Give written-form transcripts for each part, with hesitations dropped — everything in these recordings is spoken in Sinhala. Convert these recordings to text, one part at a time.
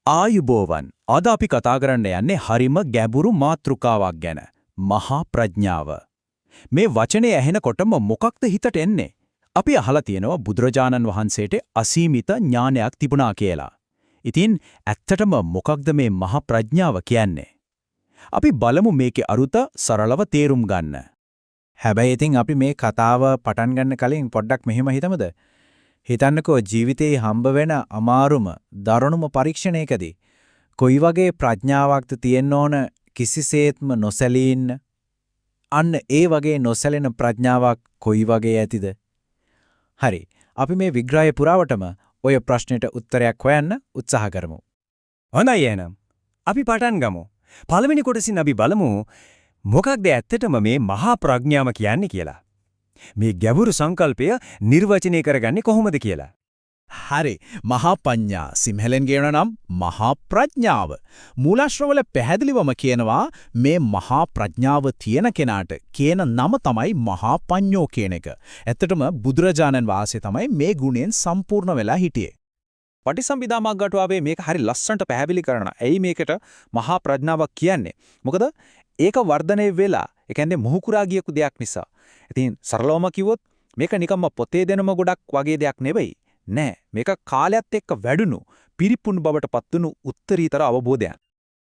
ආයුබෝවන් අද අපි කතා කරන්න යන්නේ හරිම ගැඹුරු මාතෘකාවක් ගැන මහා ප්‍රඥාව. මේ වචනේ ඇහෙනකොටම මොකක්ද හිතට එන්නේ? අපි අහලා තියෙනවා බුදුරජාණන් වහන්සේට අසීමිත ඥානයක් තිබුණා කියලා. ඉතින් ඇත්තටම මොකක්ද මේ මහා ප්‍රඥාව කියන්නේ? අපි බලමු මේකේ අරුත සරලව තේරුම් ගන්න. හැබැයි ඉතින් අපි මේ කතාව පටන් ගන්න කලින් පොඩ්ඩක් මෙහෙම හිතමුද? හිතන්නකෝ ජීවිතේ හම්බ වෙන අමාරුම දරුණුම පරීක්ෂණයකදී කොයි වගේ ප්‍රඥාවක්ද තියෙන්න ඕන කිසිසේත්ම නොසැලී ඉන්න. අන්න ඒ වගේ නොසැලෙන ප්‍රඥාවක් කොයි වගේ ඇතිද? හරි. අපි මේ විග්‍රහය පුරාවටම ඔය ප්‍රශ්නෙට උත්තරයක් හොයන්න උත්සාහ කරමු. හොඳයි එහෙනම්. අපි පටන් ගමු. පළවෙනි කොටසින් අපි බලමු මොකක්ද ඇත්තටම මේ මහා ප්‍රඥාව කියන්නේ කියලා. මේ ගැඹුරු සංකල්පය නිර්වචනය කරගන්නේ කොහොමද කියලා. හරි. මහා පඤ්ඤා සිංහලෙන් කියනවා නම් මහා ප්‍රඥාව. මූලාශ්‍රවල පැහැදිලිවම කියනවා මේ මහා ප්‍රඥාව තියෙන කෙනාට කියන නම තමයි මහා පඤ්ඤෝ කියන එක. ඇත්තටම බුදුරජාණන් වහන්සේ තමයි මේ ගුණයෙන් සම්පූර්ණ වෙලා හිටියේ. පටිසම්භිදා මග්ගටුවාවේ මේක හරි ලස්සනට පැහැදිලි කරනවා. ඇයි මේකට මහා ප්‍රඥාවක් කියන්නේ? මොකද ඒක වර්ධනය වෙලා, ඒ කියන්නේ මුහුකුරා ගියපු දෙයක් නිසා. ඉතින් සරලවම කිව්වොත් මේක නිකම්ම පොතේ දෙනම ගොඩක් වගේ දෙයක් නෙවෙයි. නෑ. මේක කාලයත් එක්ක වැඩුණු, පිරිපුන් බවට පත්වුණු උත්තරීතර අවබෝධයක්.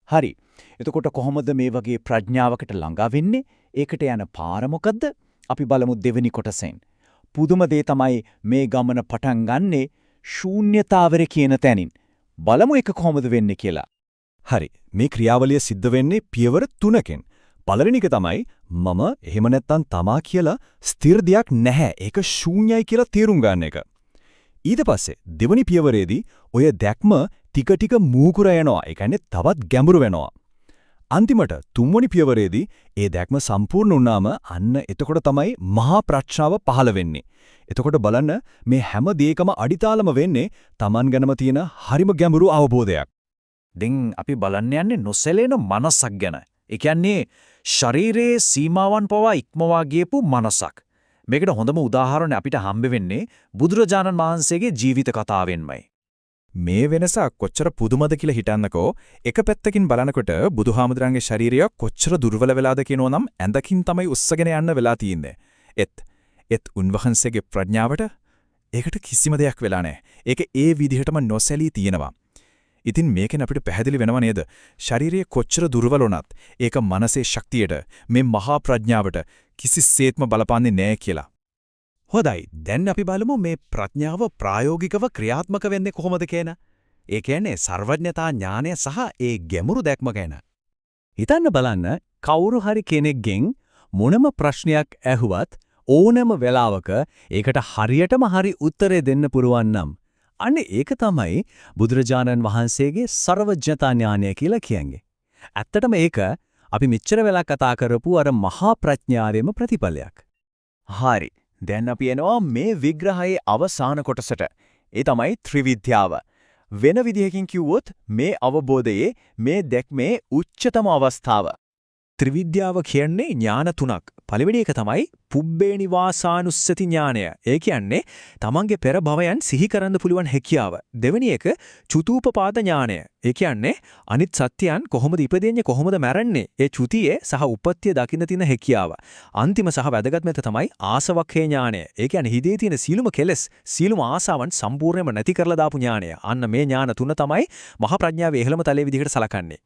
හරි. එතකොට කොහොමද මේ වගේ ප්‍රඥාවකට ළඟා වෙන්නේ? ඒකට යන පාර මොකද්ද? අපි බලමු දෙවෙනි කොටසෙන්. පුදුම දේ තමයි මේ ගමන පටන් ගන්නේ ශූන්‍යතාවරේ කියන තැනින්. බලමු ඒක කොහොමද වෙන්නේ කියලා. හරි. මේ ක්‍රියාවලිය සිද්ධ වෙන්නේ පියවර 3කින්. පළවෙනි එක තමයි මම එහෙම නැත්තම් තමා කියලා ස්ථිර දෙයක් නැහැ. ඒක ශූන්‍යයි කියලා තේරුම් ගන්න එක. ඊට පස්සේ දෙවනි පියවරේදී ඔය දැක්ම ටික ටික මූකුර යනවා. ඒ කියන්නේ තවත් ගැඹුරු වෙනවා. අන්තිමට තුන්වෙනි පියවරේදී ඒ දැක්ම සම්පූර්ණ වුණාම අන්න එතකොට තමයි මහා ප්‍රඥාව පහළ වෙන්නේ. එතකොට බලන්න මේ හැම දෙයකම අඩිතාලම වෙන්නේ Taman ගැනම තියෙන හරිම ගැඹුරු අවබෝධයක්. දැන් අපි බලන්න යන්නේ නොසැලෙන මනසක් ගැන. ඒ කියන්නේ ශරීරයේ සීමාවන් පවා ඉක්මවා ගියපු මනසක්. මේකට හොඳම උදාහරණ අපිට හම්බ වෙන්නේ බුදුරජාණන් වහන්සේගේ ජීවිත කතාවෙන්මයි. මේ වෙනස කොච්චර පුදුමද කියලා හිතන්නකෝ. එක පැත්තකින් බලනකොට බුදුහාමුදුරන්ගේ ශරීරය කොච්චර දුර්වල වෙලාද කියනෝ නම් ඇඳකින් තමයි උස්සගෙන යන්න වෙලා තියෙන්නේ. එත් උන්වහන්සේගේ ප්‍රඥාවට ඒකට කිසිම දෙයක් වෙලා නැහැ. ඒක ඒ විදිහටම නොසැලී තියෙනවා. ඉතින් මේකෙන් අපිට පැහැදිලි වෙනව නේද? ශරීරයේ කොච්චර දුර්වල වුණත් ඒක මනසේ ශක්තියට, මේ මහා ප්‍රඥාවට කිසිසේත්ම බලපාන්නේ නැහැ කියලා. හොඳයි. දැන් අපි බලමු මේ ප්‍රඥාව ප්‍රායෝගිකව ක්‍රියාත්මක වෙන්නේ කොහොමද කියන. ඒ කියන්නේ සර්වඥතා ඥානය සහ ඒ ගැඹුරු දැක්ම ගැන. හිතන්න බලන්න කවුරු හරි කෙනෙක්ගෙන් මොනම ප්‍රශ්නයක් ඇහුවත් ඕනම වෙලාවක ඒකට හරියටම හරි උත්තරේ දෙන්න පුරුවන් නම් අන්න ඒක තමයි බුදුරජාණන් වහන්සේගේ සර්වඥතා ඥානය කියලා කියන්නේ. ඇත්තටම ඒක අපි මෙච්චර වෙලා කතා කරපු අර මහා ප්‍රඥාවේම ප්‍රතිඵලයක්. හරි. දැන් අපි එනවා මේ විග්‍රහයේ අවසාන කොටසට. ඒ තමයි ත්‍රිවිද්‍යාව. වෙන විදිහකින් කිව්වොත් මේ අවබෝධයේ මේ දැක්මේ උච්චතම අවස්ථාව. ත්‍රිවිද්‍යාව කියන්නේ ඥාන තුනක්. පළවෙනි එක තමයි පුබ්බේ නිවාසානුස්සති ඥානය. ඒ කියන්නේ තමන්ගේ පෙර භවයන් සිහි කරන්න පුළුවන් හැකියාව. දෙවෙනි එක චුතූපපාද ඥානය. ඒ කියන්නේ අනිත් සත්‍යයන් කොහොමද ඉපදෙන්නේ කොහොමද මැරෙන්නේ? ඒ චුතියේ සහ උපත්තිය දකින්න තියෙන හැකියාව. අන්තිම සහ වැදගත්ම එක තමයි ආසවක්ඛේ ඥානය. ඒ කියන්නේ හිතේ තියෙන සීලුම කෙලස්, සීලුම ආසාවන් සම්පූර්ණයෙන්ම නැති කරලා දාපු ඥානය. අන්න මේ ඥාන තුන තමයි මහා ප්‍රඥාවේ ඉහළම තලයේ විදිහට සලකන්නේ.